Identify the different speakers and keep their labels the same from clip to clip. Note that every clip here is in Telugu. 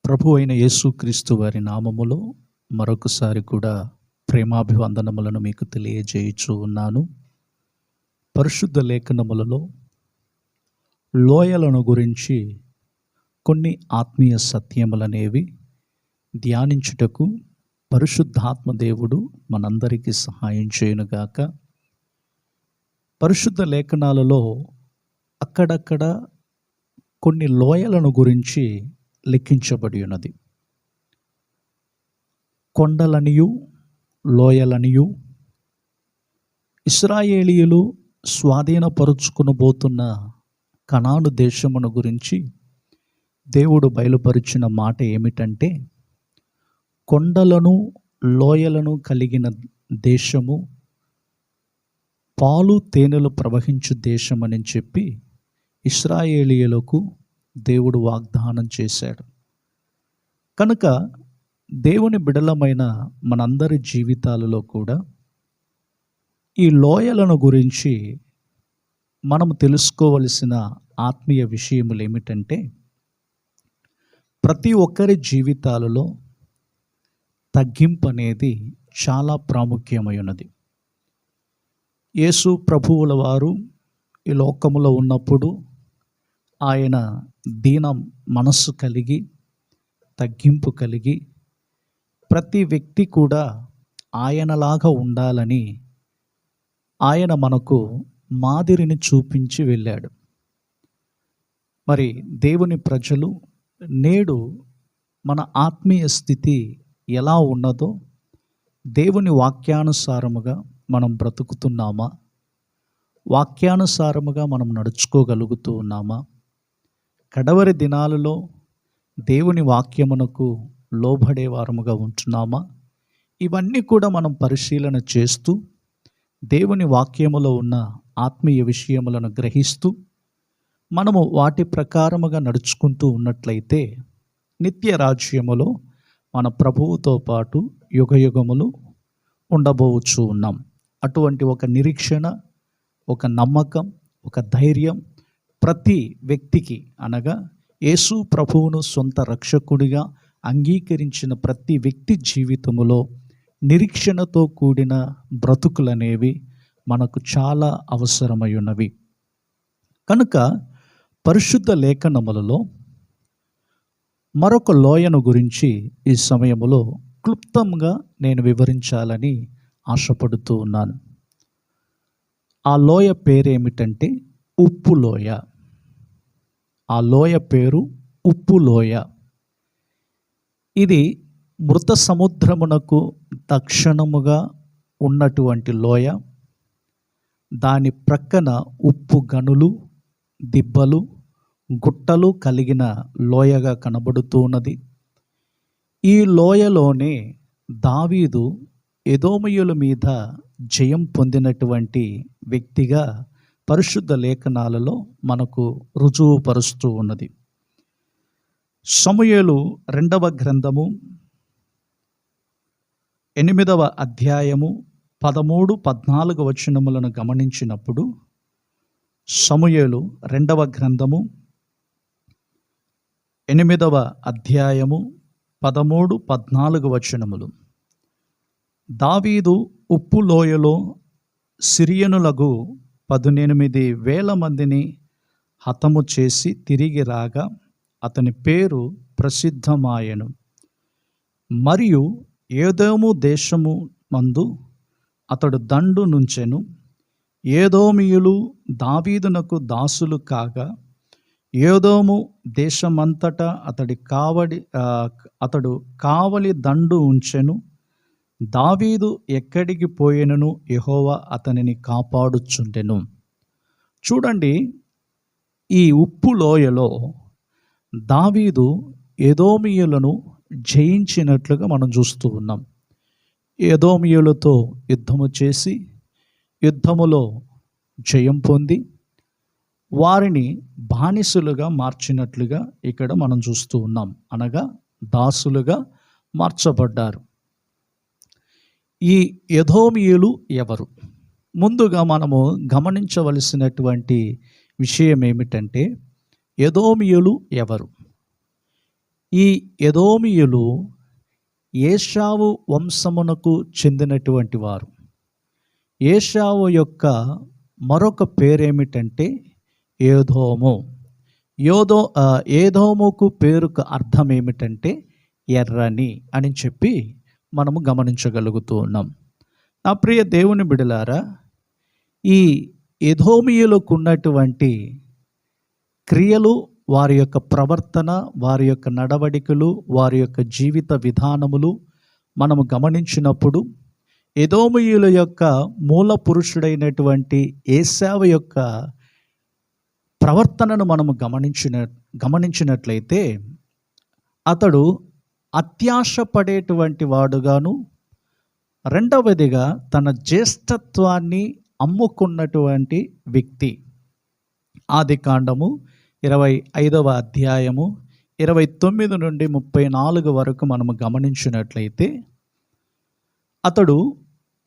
Speaker 1: ప్రభు అయిన యేసుక్రీస్తు వారి నామములో మరొకసారి కూడా ప్రేమాభివందనములను మీకు తెలియజేయుచూ ఉన్నాను. పరిశుద్ధ లేఖనములలో లోయలను గురించి కొన్ని ఆత్మీయ సత్యములనేవి ధ్యానించుటకు పరిశుద్ధాత్మ దేవుడు మనందరికీ సహాయం చేయునుగాక. పరిశుద్ధ లేఖనాలలో అక్కడక్కడ కొన్ని లోయలను గురించి లిఖించబడి ఉన్నది. కొండలనియు లోయలనియు ఇశ్రాయేలీయులు స్వాధీనపరుచుకునబోతున్న కనాను దేశమును గురించి దేవుడు బయలుపరిచిన మాట ఏమిటంటే, కొండలను లోయలను కలిగిన దేశము పాలు తేనెలు ప్రవహించు దేశమని చెప్పి ఇశ్రాయేలీయులకు దేవుడు వాగ్దానం చేశాడు. కనుక దేవుని బిడలమైన మనందరి జీవితాలలో కూడా ఈ లోయలను గురించి మనం తెలుసుకోవలసిన ఆత్మీయ విషయములు ఏమిటంటే, ప్రతి ఒక్కరి జీవితాలలో తగ్గింపు అనేది చాలా ప్రాముఖ్యమైనది. యేసు ప్రభువుల వారు ఈ లోకములో ఉన్నప్పుడు ఆయన దీన మనస్సు కలిగి, తగ్గింపు కలిగి, ప్రతి వ్యక్తి కూడా ఆయనలాగా ఉండాలని ఆయన మనకు మాదిరిని చూపించి వెళ్ళాడు. మరి దేవుని ప్రజలు నేడు మన ఆత్మీయ స్థితి ఎలా ఉన్నదో దేవుని వాక్యానుసారముగా మనం బ్రతుకుతున్నామా? వాక్యానుసారముగా మనం నడుచుకోగలుగుతూ ఉన్నామా? కడవరి దినాలలో దేవుని వాక్యమునకు లోబడే వారముగా ఉంటున్నామా? ఇవన్నీ కూడా మనం పరిశీలన చేస్తూ దేవుని వాక్యములో ఉన్న ఆత్మీయ విషయములను గ్రహిస్తూ మనము వాటి ప్రకారముగా నడుచుకుంటూ ఉన్నట్లయితే నిత్య రాజ్యములో మన ప్రభువుతో పాటు యుగయుగములు ఉండబోవచ్చు ఉన్నాం. అటువంటి ఒక నిరీక్షణ, ఒక నమ్మకం, ఒక ధైర్యం ప్రతి వ్యక్తికి, అనగా యేసు ప్రభువును సొంత రక్షకుడిగా అంగీకరించిన ప్రతి వ్యక్తి జీవితములో నిరీక్షణతో కూడిన బ్రతుకులనేవి మనకు చాలా అవసరమై ఉన్నవి. కనుక పరిశుద్ధ లేఖనములలో మరొక లోయను గురించి ఈ సమయములో క్లుప్తంగా నేను వివరించాలని ఆశపడుతూ ఉన్నాను. ఆ లోయ పేరేమిటంటే ఉప్పు లోయ. ఆ లోయ పేరు ఉప్పు లోయ. ఇది మృత సముద్రమునకు దక్షిణముగా ఉన్నటువంటి లోయ. దాని ప్రక్కన ఉప్పు గనులు, దిబ్బలు, గుట్టలు కలిగిన లోయగా కనబడుతూ ఉన్నది. ఈ లోయలోనే దావీదు ఎదోమీయుల మీద జయం పొందినటువంటి వ్యక్తిగా పరిశుద్ధ లేఖనాలలో మనకు రుజువుపరుస్తూ ఉన్నది. సమూయేలు 2వ గ్రంథము 8వ అధ్యాయము 13-14 వచనములను గమనించినప్పుడు, సమూయేలు 2వ గ్రంథము 8వ అధ్యాయము 13-14 వచనములు, దావీదు ఉప్పు లోయలో సిరియనులకు 18,000 మందిని హతము చేసి తిరిగి రాగా అతని పేరు ప్రసిద్ధమాయెను. మరియు ఏదోము దేశము మందు అతడు దండు నుంచెను. ఏదోమీయులు దావీదునకు దాసులు కాగా ఏదోము దేశమంతటా అతడు కావలి దండు ఉంచెను. దావీదు ఎక్కడికి పోయినను యెహోవా అతనిని కాపాడుచుండెను. చూడండి, ఈ ఉప్పు లోయలో దావీదు ఎదోమీయులను జయించినట్లుగా మనం చూస్తూ ఉన్నాం. ఎదోమీయులతో యుద్ధము చేసి యుద్ధములో జయం పొంది వారిని బానిసలుగా మార్చినట్లుగా ఇక్కడ మనం చూస్తూ ఉన్నాం. అనగా దాసులుగా మార్చబడ్డారు. ఈ ఎదోమీయులు ఎవరు? ముందుగా మనము గమనించవలసినటువంటి విషయం ఏమిటంటే, ఎదోమీయులు ఎవరు? ఈ ఎదోమీయులు ఏశావు వంశమునకు చెందినటువంటి వారు. ఏశావు యొక్క మరొక పేరేమిటంటే ఏదోము. ఏదోముకు పేరుకు అర్థం ఏమిటంటే ఎర్రని అని చెప్పి మనము గమనించగలుగుతూ ఉన్నాం. నా ప్రియ దేవుని బిడలారా, ఈ ఎదోమీయులకు ఉన్నటువంటి క్రియలు, వారి యొక్క ప్రవర్తన, వారి యొక్క నడవడికలు, వారి యొక్క జీవిత విధానములు మనము గమనించినప్పుడు ఎదోమీయుల యొక్క మూల పురుషుడైనటువంటి ఏశావు యొక్క ప్రవర్తనను మనము గమనించినట్లయితే అతడు అత్యాశ పడేటువంటి వాడుగాను, రెండవదిగా తన జ్యేష్ఠత్వాన్ని అమ్ముకున్నటువంటి వ్యక్తి. ఆదికాండము 25వ అధ్యాయము 29 నుండి 34 వరకు మనము గమనించినట్లయితే అతడు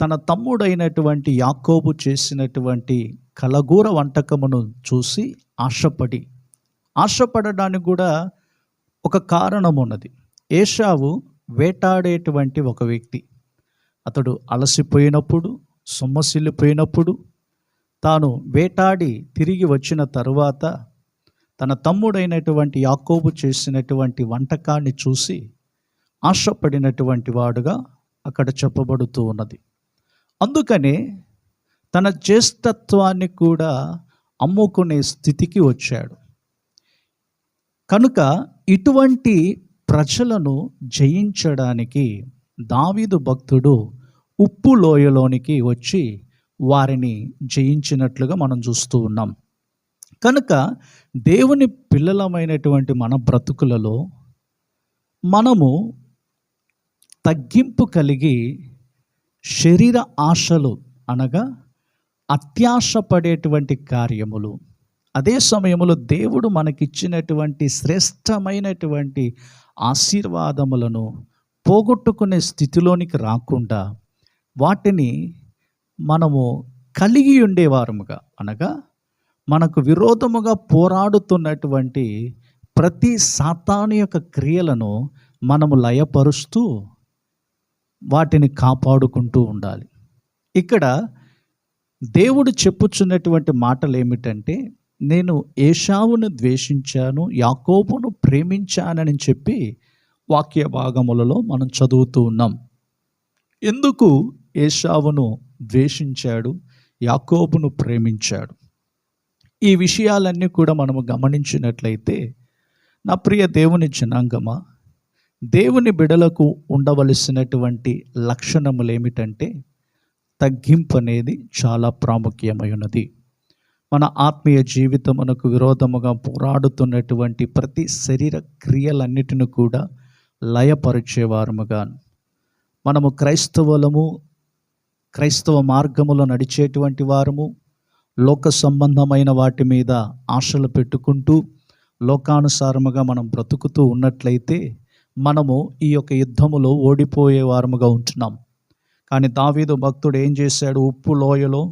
Speaker 1: తన తమ్ముడైనటువంటి యాకోబు చేసినటువంటి కలగూర వంటకమును చూసి ఆశపడడానికి కూడా ఒక కారణం ఉన్నది. ఏశావు వేటాడేటువంటి ఒక వ్యక్తి. అతడు అలసిపోయినప్పుడు, సొమ్మసిల్లిపోయినప్పుడు, తాను వేటాడి తిరిగి వచ్చిన తరువాత తన తమ్ముడైనటువంటి యాకోబు చేసినటువంటి వంటకాన్ని చూసి ఆశపడినటువంటి వాడుగా అక్కడ చెప్పబడుతూ ఉన్నది. అందుకనే తన జ్యేష్ఠత్వాన్ని కూడా అమ్ముకునే స్థితికి వచ్చాడు. కనుక ఇటువంటి ప్రజలను జయించడానికి దావీదు భక్తుడు ఉప్పు లోయలోనికి వచ్చి వారిని జయించినట్లుగా మనం చూస్తూ ఉన్నాం. కనుక దేవుని పిల్లలమైనటువంటి మన బ్రతుకులలో మనము తగ్గింపు కలిగి శరీర ఆశలు అనగా అత్యాశ పడేటువంటి కార్యములు, అదే సమయంలో దేవుడు మనకిచ్చినటువంటి శ్రేష్టమైనటువంటి ఆశీర్వాదములను పోగొట్టుకునే స్థితిలోనికి రాకుండా వాటిని మనము కలిగి ఉండేవారముగా, అనగా మనకు విరోధముగా పోరాడుతున్నటువంటి ప్రతి సాతాను యొక్క క్రియలను మనము లయపరుస్తూ వాటిని కాపాడుకుంటూ ఉండాలి. ఇక్కడ దేవుడు చెప్పుచున్నటువంటి మాటలు ఏమిటంటే, నేను ఏశావును ద్వేషించాను, యాకోబును ప్రేమించానని చెప్పి వాక్య భాగములలో మనం చదువుతూ ఉన్నాం. ఎందుకు ఏశావును ద్వేషించాడు, యాకోబును ప్రేమించాడు? ఈ విషయాలన్నీ కూడా మనము గమనించినట్లయితే, నా ప్రియ దేవుని జనాంగమా, దేవుని బిడలకు ఉండవలసినటువంటి లక్షణములు ఏమిటంటే తగ్గింపు అనేది చాలా ప్రాముఖ్యమైనది. మన ఆత్మీయ జీవితమునకు విరోధముగా పోరాడుతున్నటువంటి ప్రతి శరీర క్రియలన్నిటిని కూడా లయపరిచేవారముగా మనము క్రైస్తవ మార్గములో నడిచేటువంటి వారము, లోక సంబంధమైన వాటి మీద ఆశలు పెట్టుకుంటూ లోకానుసారముగా మనం బ్రతుకుతూ ఉన్నట్లయితే మనము ఈ యొక్క యుద్ధములో ఓడిపోయే వారముగా ఉంటున్నాం. కానీ దావీదు భక్తుడు ఏం చేశాడు? ఉప్పు లోయలో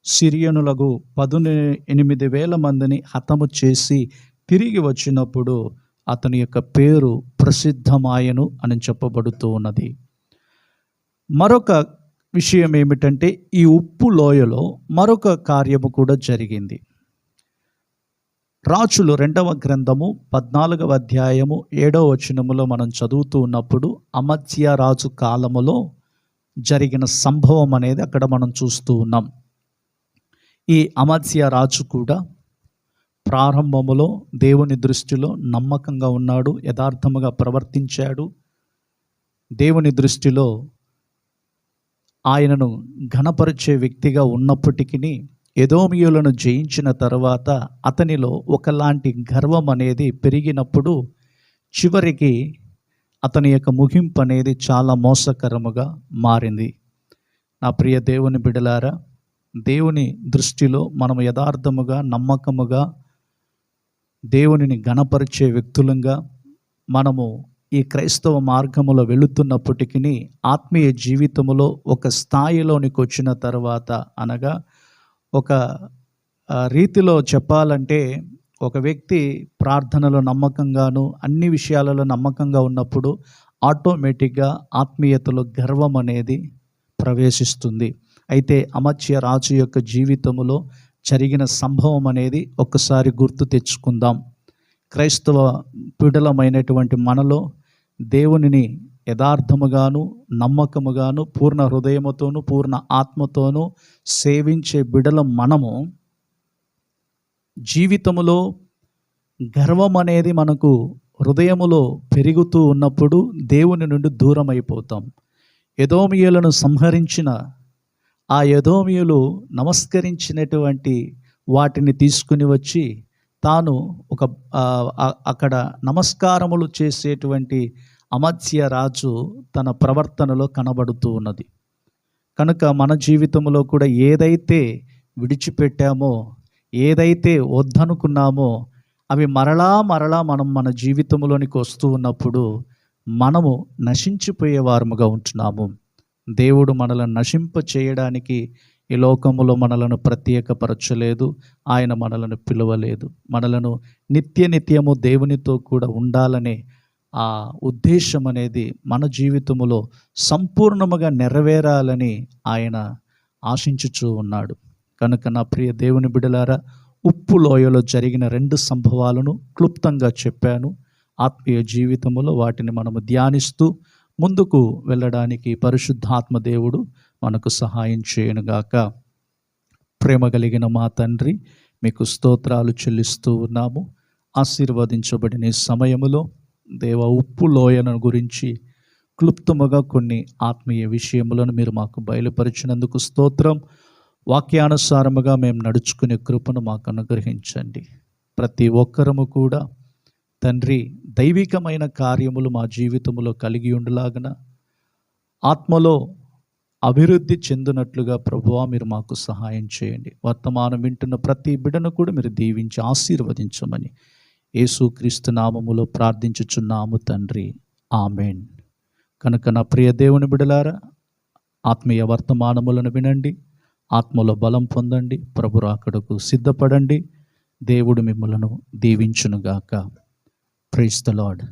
Speaker 1: సిరియనులకు 18,000 మందిని హతము చేసి తిరిగి వచ్చినప్పుడు అతని యొక్క పేరు ప్రసిద్ధమాయను అని చెప్పబడుతూ ఉన్నది. మరొక విషయం ఏమిటంటే, ఈ ఉప్పు లోయలో మరొక కార్యము కూడా జరిగింది. రాజులు 2వ గ్రంథము 14వ అధ్యాయము 7వ వచనములో మనం చదువుతూ ఉన్నప్పుడు అమత్స్య రాజు కాలములో జరిగిన సంభవం అనేది అక్కడ మనం చూస్తూ ఉన్నాం. ఈ అమత్స్య రాజు కూడా ప్రారంభములో దేవుని దృష్టిలో నమ్మకంగా ఉన్నాడు, యథార్థముగా ప్రవర్తించాడు. దేవుని దృష్టిలో ఆయనను ఘనపరిచే వ్యక్తిగా ఉన్నప్పటికీ ఎదోమీయులను జయించిన తర్వాత అతనిలో ఒకలాంటి గర్వం అనేది పెరిగినప్పుడు చివరికి అతని యొక్క ముగింపు అనేది చాలా మోసకరముగా మారింది. నా ప్రియ దేవుని బిడలారా, దేవుని దృష్టిలో మనము యథార్థముగా నమ్మకముగా దేవునిని ఘనపరిచే వ్యక్తులంగా మనము ఈ క్రైస్తవ మార్గములో వెళుతున్నప్పటికీ ఆత్మీయ జీవితములో ఒక స్థాయిలోనికి వచ్చిన తర్వాత, అనగా ఒక రీతిలో చెప్పాలంటే ఒక వ్యక్తి ప్రార్థనలో నమ్మకంగాను అన్ని విషయాలలో నమ్మకంగా ఉన్నప్పుడు ఆటోమేటిక్గా ఆత్మీయతలో గర్వం అనేది ప్రవేశిస్తుంది. అయితే అమత్య రాజు యొక్క జీవితంలో జరిగిన సంభవం అనేది ఒక్కసారి గుర్తు తెచ్చుకుందాం. క్రైస్తవ బిడ్డలమైనటువంటి మనలో దేవునిని యథార్థముగాను నమ్మకముగాను పూర్ణ హృదయముతోనూ పూర్ణ ఆత్మతోనూ సేవించే బిడ్డల మనము జీవితములో గర్వం అనేది మనకు హృదయములో పెరుగుతూ ఉన్నప్పుడు దేవుని నుండి దూరం అయిపోతాం. ఎదోమీయులను సంహరించిన ఆ ఎదోమీయులు నమస్కరించినటువంటి వాటిని తీసుకుని వచ్చి తాను ఒక అక్కడ నమస్కారములు చేసేటువంటి అమత్య రాజు తన ప్రవర్తనలో కనబడుతూ ఉన్నది. కనుక మన జీవితంలో కూడా ఏదైతే విడిచిపెట్టామో, ఏదైతే వద్దనుకున్నామో అవి మరలా మనం మన జీవితంలోనికి వస్తూ ఉన్నప్పుడు మనము నశించిపోయే వారముగా ఉంటున్నాము. దేవుడు మనలను నశింప చేయడానికి ఈ లోకములో మనలను ప్రత్యేకపరచలేదు. ఆయన మనలను పిలవలేదు. మనలను నిత్యము దేవునితో కూడా ఉండాలనే ఆ ఉద్దేశం అనేది మన జీవితములో సంపూర్ణముగా నెరవేరాలని ఆయన ఆశించుచూ ఉన్నాడు. కనుక నా ప్రియ దేవుని బిడ్డలారా, ఉప్పు లోయలో జరిగిన 2 సంభవాలను క్లుప్తంగా చెప్పాను. ఆత్మీయ జీవితంలో వాటిని మనము ధ్యానిస్తూ ముందుకు వెళ్ళడానికి పరిశుద్ధాత్మ దేవుడు మనకు సహాయం చేయనుగాక. ప్రేమ కలిగిన మా తండ్రి, మీకు స్తోత్రాలు చెల్లిస్తూ ఉన్నాము. ఆశీర్వదించబడిన సమయములో దేవ ఉప్పు లోయను గురించి క్లుప్తముగా కొన్ని ఆత్మీయ విషయములను మీరు మాకు బయలుపరిచినందుకు స్తోత్రం. వాక్యానుసారముగా మేము నడుచుకునే కృపను మాకు అనుగ్రహించండి. ప్రతి ఒక్కరము కూడా తండ్రి దైవికమైన కార్యములు మా జీవితంలో కలిగి ఉండలాగన ఆత్మలో అభివృద్ధి చెందినట్లుగా ప్రభువా మీరు మాకు సహాయం చేయండి. వర్తమానం వింటున్న ప్రతి బిడ్డను కూడా మీరు దీవించి ఆశీర్వదించమని యేసుక్రీస్తు నామములో ప్రార్థించుచున్నాము తండ్రి, ఆమేన్. కనుక నా ప్రియ దేవుని బిడ్డలారా, ఆత్మీయ వర్తమానములను వినండి, ఆత్మలో బలం పొందండి, ప్రభు రాకడకు సిద్ధపడండి. దేవుడు మిమ్మలను దీవించునుగాక. Praise the lord.